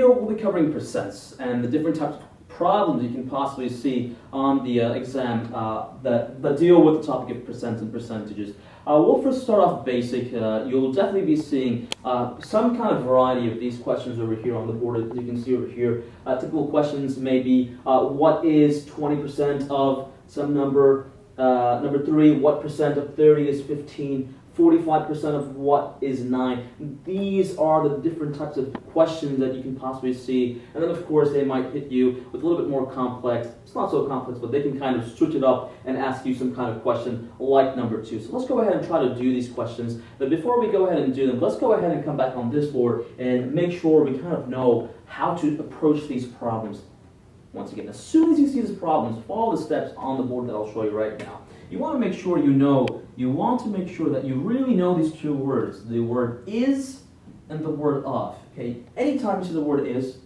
video, we'll be covering percents and the different types of problems you can possibly see on the exam that deal with the topic of percents and percentages. We'll first start off basic. You'll definitely be seeing some kind of variety of these questions over here on the board, as you can see over here. Typical questions may be, what is 20% of some number? Number 3, what percent of 30 is 15? 45% of what is 9? These are the different types of questions that you can possibly see. And then of course they might hit you with a little bit more complex. It's not so complex, but they can kind of switch it up and ask you some kind of question like number 2. So let's go ahead and try to do these questions. But before we go ahead and do them, let's go ahead and come back on this board and make sure we kind of know how to approach these problems. Once again, as soon as you see these problems, follow the steps on the board that I'll show you right now. You want to make sure you want to make sure that you really know these two words, the word is and the word of. Okay, anytime you see the word is,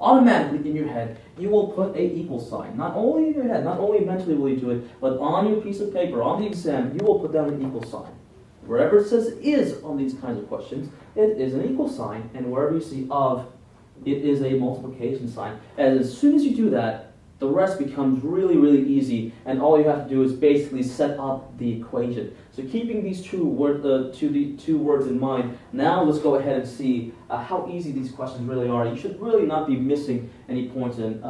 automatically in your head, you will put a equal sign. Not only in your head, not only mentally will you do it, but on your piece of paper, on the exam, you will put down an equal sign. Wherever it says is on these kinds of questions, it is an equal sign, and wherever you see of, it is a multiplication sign. And as soon as you do that, the rest becomes really, really easy, and all you have to do is basically set up the equation. So keeping these two words in mind, now let's go ahead and see how easy these questions really are. You should really not be missing any points in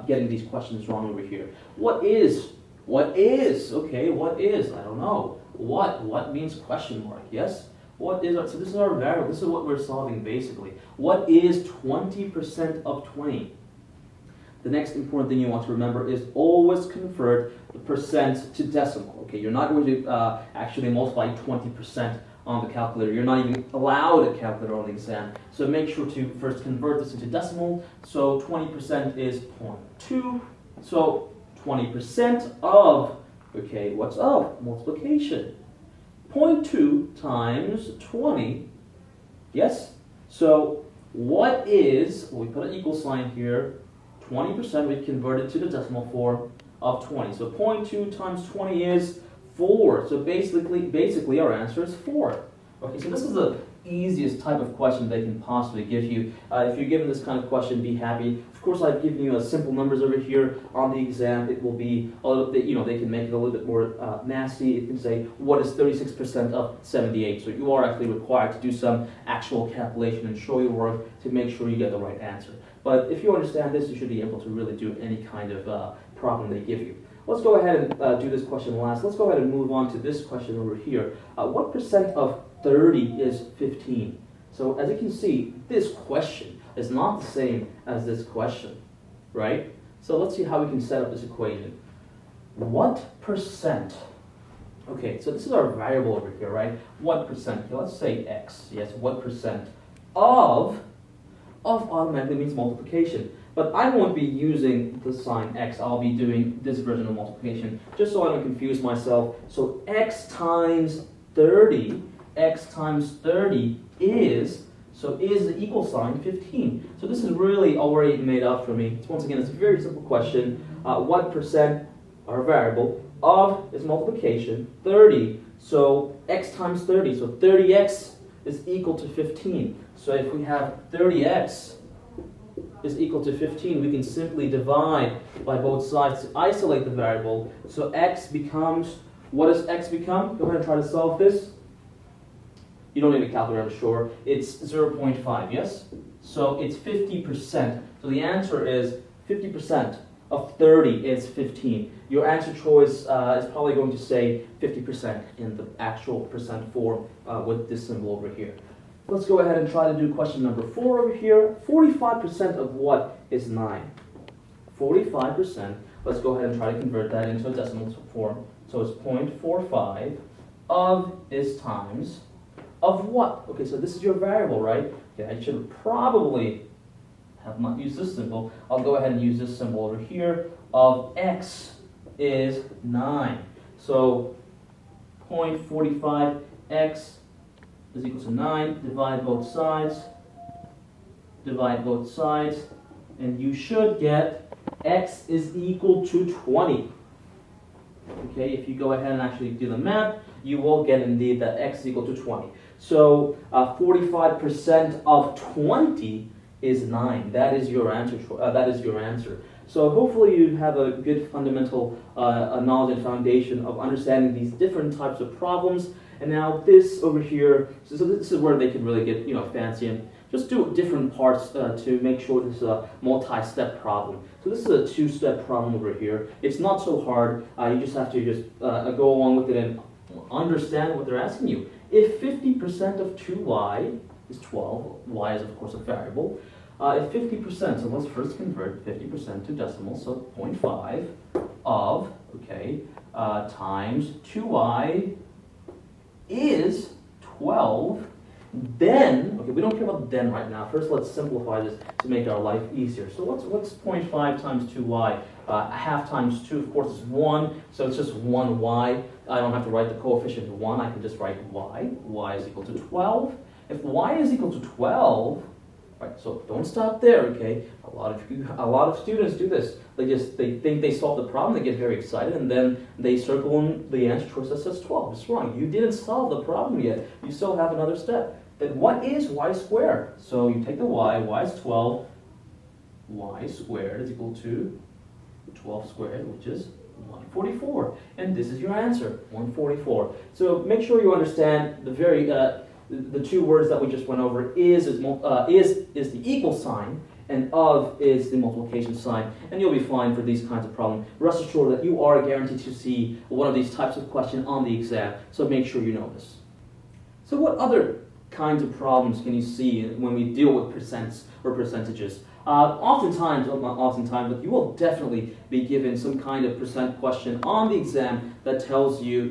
getting these questions wrong over here. What is? Okay, what is? I don't know. What means question mark, yes? What is so this is our variable, this is what we're solving basically. What is 20% of 20? The next important thing you want to remember is always convert the percent to decimal. Okay, you're not going to actually multiply 20% on the calculator. You're not even allowed a calculator on the exam. So make sure to first convert this into decimal. So 20% is 0.2. So 20% of, okay, what's of? Multiplication. 0.2 times 20, yes? So what is, well, we put an equal sign here, 20% we converted to the decimal form of 20. So 0.2 times 20 is 4. So basically our answer is 4. Okay, so this is the easiest type of question they can possibly give you. If you're given this kind of question, be happy. Of course, I've given you simple numbers over here on the exam. It will be, they can make it a little bit more nasty. It can say, what is 36% of 78? So you are actually required to do some actual calculation and show your work to make sure you get the right answer. But if you understand this, you should be able to really do any kind of problem they give you. Let's go ahead and do this question last. Let's go ahead and move on to this question over here. What percent of 30 is 15? So as you can see, this question is not the same as this question, right? So let's see how we can set up this equation. What percent? Okay, so this is our variable over here, right? What percent? Okay, let's say x. Yes, what percent of automatically means multiplication. But I won't be using the sign x. I'll be doing this version of multiplication, just so I don't confuse myself. So x times 30 is, so is the equal sign 15. So this is really already made up for me. Once again, it's a very simple question. What percent, our variable, of is multiplication, 30. So x times 30, so 30x is equal to 15. So if we have 30x is equal to 15, we can simply divide by both sides to isolate the variable. So x becomes, what does x become? Go ahead and try to solve this. You don't need a calculator, I'm sure. It's 0.5, yes? So it's 50%. So the answer is 50% of 30 is 15. Your answer choice is probably going to say 50% in the actual percent form with this symbol over here. Let's go ahead and try to do question number 4 over here. 45% of what is 9? 45%. Let's go ahead and try to convert that into a decimal form. So it's 0.45 of is times of what? Okay, so this is your variable, right? Okay, I should probably have not used this symbol. I'll go ahead and use this symbol over here. Of x is 9. So 0.45 x is equal to 9. Divide both sides. And you should get x is equal to 20. Okay, if you go ahead and actually do the math, you will get indeed that x is equal to 20. So 45% of 20 is 9. That is your answer. That is your answer. So hopefully you have a good fundamental knowledge and foundation of understanding these different types of problems. And now this over here, so this is where they can really get fancy and just do different parts to make sure this is a multi-step problem. So this is a 2-step problem over here. It's not so hard. You just have to just go along with it and understand what they're asking you. If 50% of 2y is 12, y is of course a variable. If 50%, so let's first convert 50% to decimal, so 0.5 of, times 2y is 12, then, we don't care about then right now. First, let's simplify this to make our life easier. So what's 0.5 times 2y? Half times 2, of course, is 1, so it's just 1y. I don't have to write the coefficient 1, I can just write y. y is equal to 12. If y is equal to 12, right, so don't stop there, okay? A lot of students do this. They think they solved the problem, they get very excited, and then they circle in the answer choice that says 12. It's wrong. You didn't solve the problem yet. You still have another step. Then what is y squared? So you take the y is 12. Y squared is equal to 12 squared, which is 144. And this is your answer, 144. So make sure you understand the two words that we just went over. Is the equal sign, and of is the multiplication sign, and you'll be fine for these kinds of problems. Rest assured that you are guaranteed to see one of these types of questions on the exam, so make sure you know this. So what other kinds of problems can you see when we deal with percents or percentages? Oftentimes, well, not oftentimes, but you will definitely be given some kind of percent question on the exam that tells you,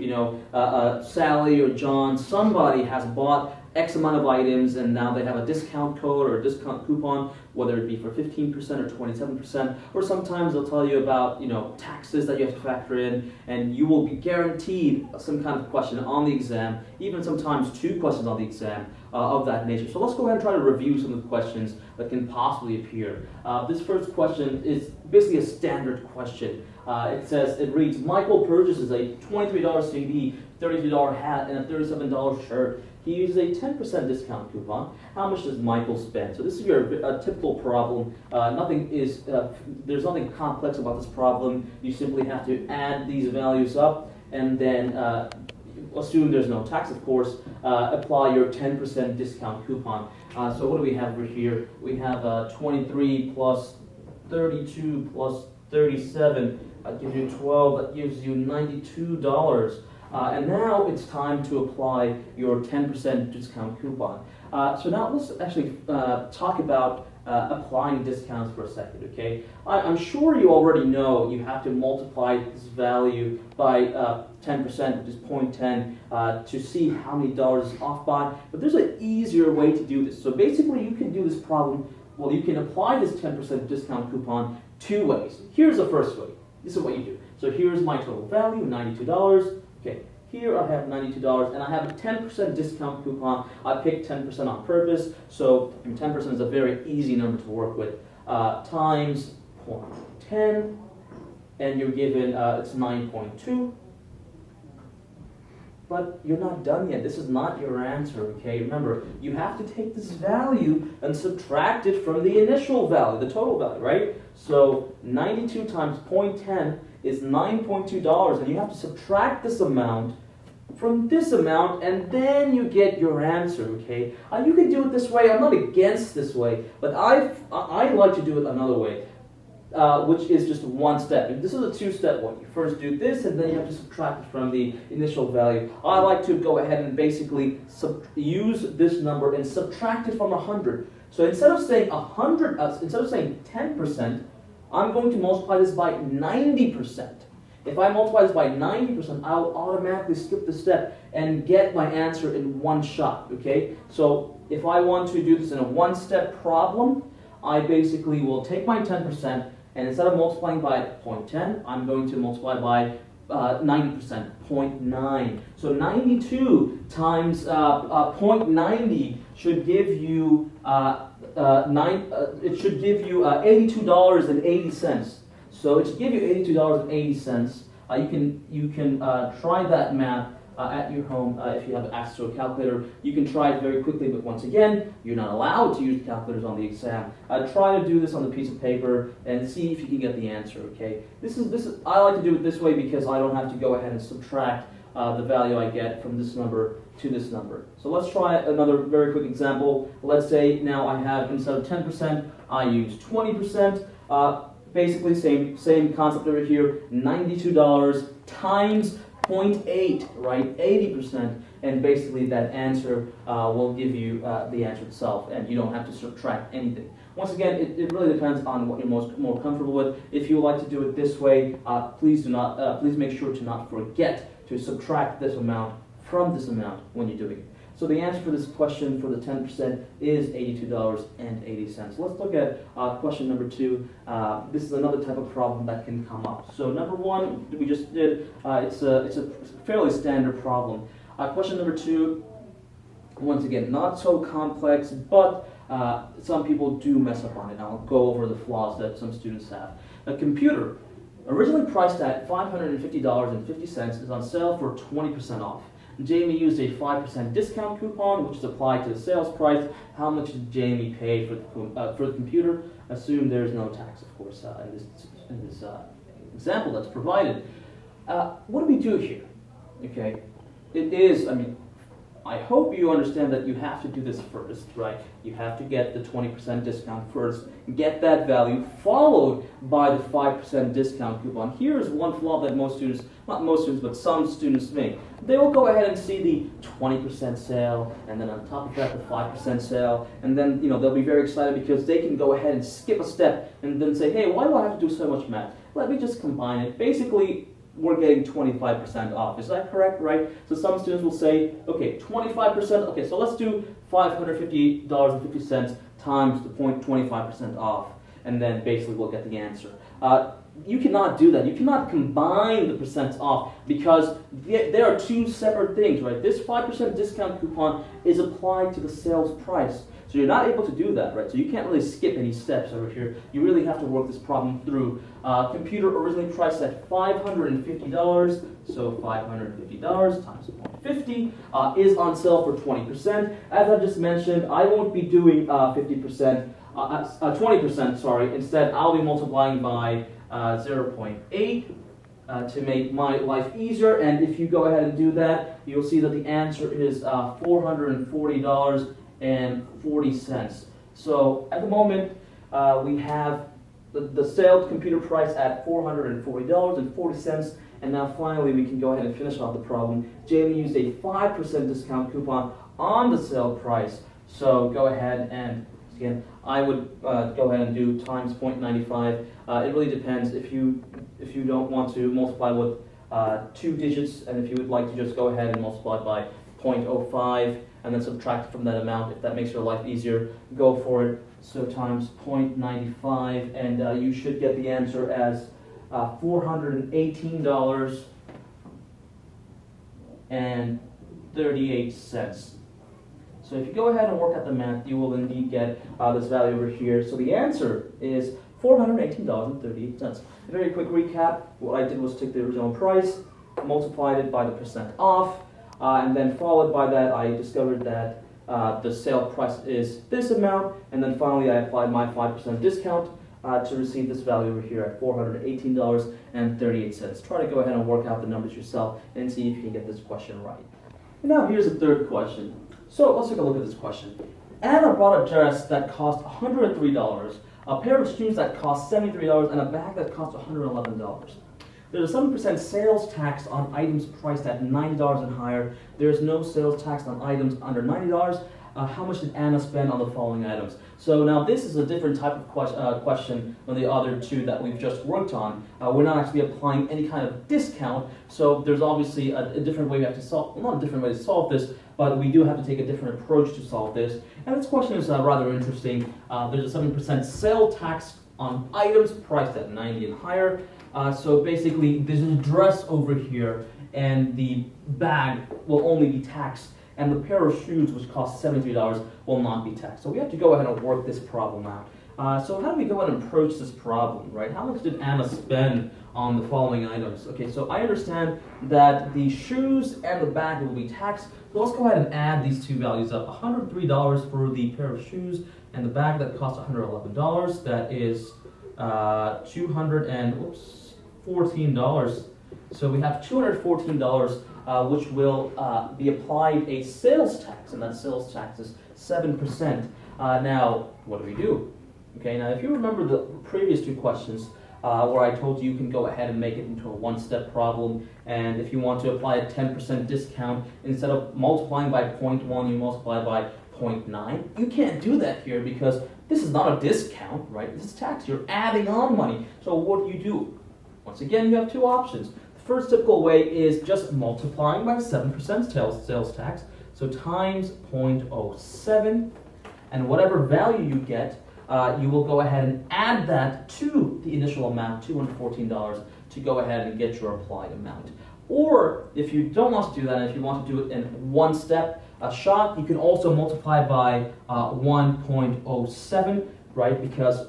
Sally or John, somebody has bought X amount of items and now they have a discount code or a discount coupon, whether it be for 15% or 27%, or sometimes they'll tell you about, taxes that you have to factor in, and you will be guaranteed some kind of question on the exam, even sometimes 2 questions on the exam of that nature. So let's go ahead and try to review some of the questions that can possibly appear. This first question is basically a standard question. It reads, Michael purchases a $23 CD, $32 hat, and a $37 shirt. He uses a 10% discount coupon. How much does Michael spend? So this is your typical problem. There's nothing complex about this problem. You simply have to add these values up and then assume there's no tax, of course, apply your 10% discount coupon. So what do we have over here? We have 23 plus 32 plus 37. That gives you 12. That gives you $92. And now it's time to apply your 10% discount coupon. So now let's actually talk about applying discounts for a second, okay? I'm sure you already know you have to multiply this value by 10%, which is 0.10, to see how many dollars is off by. But there's an easier way to do this. So basically you can do this problem, you can apply this 10% discount coupon 2 ways. Here's the first way. This is what you do. So here's my total value, $92. Okay, here I have $92, and I have a 10% discount coupon. I picked 10% on purpose, so 10% is a very easy number to work with. Times 0.10, and you're given, it's 9.2. But you're not done yet. This is not your answer, okay? Remember, you have to take this value and subtract it from the initial value, the total value, right? So 92 times 0.10 is $9.2, and you have to subtract this amount from this amount, and then you get your answer, okay? You can do it this way. I'm not against this way, but I like to do it another way, which is just one step. And this is a 2-step one. You first do this, and then you have to subtract it from the initial value. I like to go ahead and basically use this number and subtract it from 100. So instead of saying 10%, I'm going to multiply this by 90%. If I multiply this by 90%, I'll automatically skip the step and get my answer in one shot, okay? So if I want to do this in a 1-step problem, I basically will take my 10%, and instead of multiplying by 0.10, I'm going to multiply by 90%, 0.9. So 92 times 0.90 should give you $82.80. So it should give you $82.80. You can try that math at your home if you have access to a calculator. You can try it very quickly, but once again, you're not allowed to use calculators on the exam. Try to do this on a piece of paper and see if you can get the answer, okay? I like to do it this way because I don't have to go ahead and subtract the value I get from this number to this number. So let's try another very quick example. Let's say now I have, instead of 10%, I use 20%. Basically, same concept over here, $92 times 0.8, right, 80%, and basically that answer will give you the answer itself, and you don't have to subtract anything. Once again, it really depends on what you're more comfortable with. If you would like to do it this way, please make sure to not forget to subtract this amount from this amount when you're doing it. So the answer for this question for the 10% is $82.80. Let's look at question number 2. This is another type of problem that can come up. So number 1 we just did. It's a fairly standard problem. Question number 2. Once again, not so complex, but some people do mess up on it. I'll go over the flaws that some students have. A computer, originally priced at $550.50, is on sale for 20% off. Jamie used a 5% discount coupon, which is applied to the sales price. How much did Jamie pay for the computer? Assume there's no tax, of course, in this example that's provided. What do we do here? Okay, it is, I hope you understand that you have to do this first, right? You have to get the 20% discount first, get that value, followed by the 5% discount coupon. Here's one flaw that most students, not most students, but some students make. They will go ahead and see the 20% sale, and then on top of that, the 5% sale, and then they'll be very excited because they can go ahead and skip a step and then say, hey, why do I have to do so much math? Let me just combine it. Basically, we're getting 25% off. Is that correct, right? So some students will say, okay, 25%, okay, so let's do $550.50 times the 0.25% off, and then basically we'll get the answer. You cannot do that. You cannot combine the percents off because there are two separate things, right? This 5% discount coupon is applied to the sales price. So you're not able to do that, right? So you can't really skip any steps over here. You really have to work this problem through. Computer originally priced at $550, so $550 times 0.50 is on sale for 20%. As I just mentioned, I won't be doing 20%, sorry. Instead, I'll be multiplying by 0.8 to make my life easier. And if you go ahead and do that, you'll see that the answer is $440.40. So at the moment, we have the sale computer price at $440.40, and now finally we can go ahead and finish off the problem. Jamie used a 5% discount coupon on the sale price, so go ahead and, again, I would go ahead and do times 0.95. It really depends if you don't want to multiply with 2 digits, and if you would like to just go ahead and multiply by 0.05 and then subtract from that amount. If that makes your life easier, go for it. So times 0.95, and you should get the answer as $418.38. So if you go ahead and work out the math, you will indeed get this value over here. So the answer is $418.38. A very quick recap. What I did was take the original price, multiplied it by the percent off, and then followed by that, I discovered that the sale price is this amount, and then finally I applied my 5% discount to receive this value over here at $418.38. Try to go ahead and work out the numbers yourself and see if you can get this question right. And now here's the third question. So let's take a look at this question. Anna bought a dress that cost $103, a pair of shoes that cost $73, and a bag that cost $111. There's a 7% sales tax on items priced at $90 and higher. There's no sales tax on items under $90. How much did Anna spend on the following items? So now this is a different type of question than the other two that we've just worked on. We're not actually applying any kind of discount, so there's obviously a different way we have to solve, well, not a different way to solve this, but we do have to take a different approach to solve this. And this question is rather interesting. There's a 7% sale tax on items priced at $90 and higher. So basically, there's a dress over here, and the bag will only be taxed, and the pair of shoes, which cost $73, will not be taxed. So we have to go ahead and work this problem out. So how do we go ahead and approach this problem, right? How much did Anna spend on the following items. Okay, so I understand that the shoes and the bag will be taxed. So let's go ahead and add these two values up. $103 for the pair of shoes and the bag that costs $111. That is $214. So we have $214, which will be applied a sales tax, and that sales tax is 7%. Now, what do? Okay, now if you remember the previous two questions where I told you can go ahead and make it into a one-step problem, and if you want to apply a 10% discount, instead of multiplying by 0.1, you multiply by 0.9. You can't do that here because this is not a discount, right? This is tax. You're adding on money. So what do? Once again, you have two options. The first typical way is just multiplying by 7% sales tax, so times 0.07, and whatever value you get, you will go ahead and add that to the initial amount, $214, to go ahead and get your applied amount. Or if you don't want to do that, and if you want to do it in one step, a shot, you can also multiply by 1.07, right? Because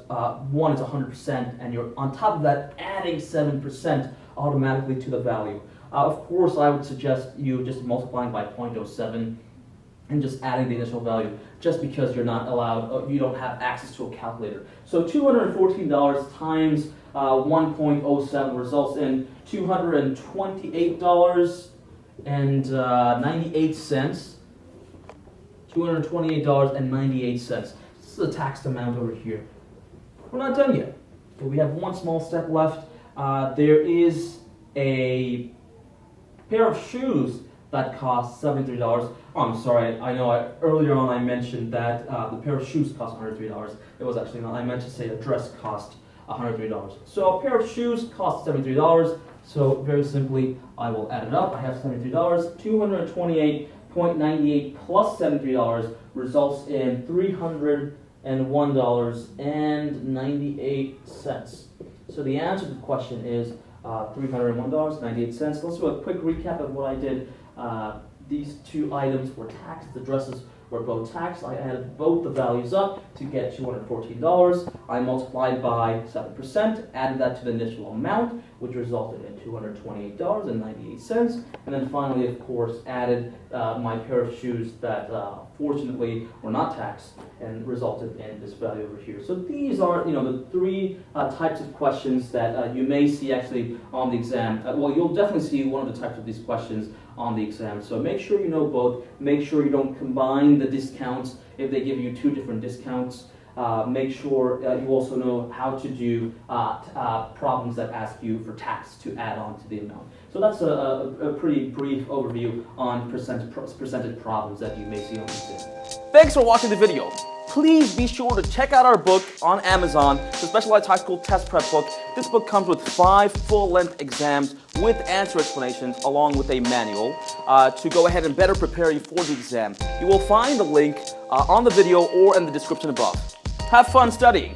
1 is 100%, and you're on top of that adding 7% automatically to the value. Of course, I would suggest you just multiplying by 0.07 and just adding the initial value, just because you're not allowed, you don't have access to a calculator. So $214 times 1.07 results in $228.98. $228.98. This is the taxed amount over here. We're not done yet. But we have one small step left. There is a pair of shoes that cost $73. Oh, I'm sorry, I know earlier on I mentioned that the pair of shoes cost $103. It was actually not, I meant to say a dress cost $103. So a pair of shoes cost $73. So very simply, I will add it up. I have $73, $228.98 plus $73 results in $301.98. So the answer to the question is $301.98. Let's do a quick recap of what I did. These two items were taxed. The dresses were both taxed. I added both the values up to get $214. I multiplied by 7%, added that to the initial amount, which resulted in $228.98. And then finally, of course, added my pair of shoes that fortunately were not taxed and resulted in this value over here. So these are, the three types of questions that you may see actually on the exam. Well, you'll definitely see one of the types of these questions on the exam. So make sure you know both. Make sure you don't combine the discounts if they give you two different discounts. Make sure you also know how to do problems that ask you for tax to add on to the amount. So that's a pretty brief overview on percentage problems that you may see on the exam. Thanks for watching the video. Please be sure to check out our book on Amazon, the Specialized High School Test Prep book. This book comes with 5 full-length exams with answer explanations along with a manual to go ahead and better prepare you for the exam. You will find the link on the video or in the description above. Have fun studying!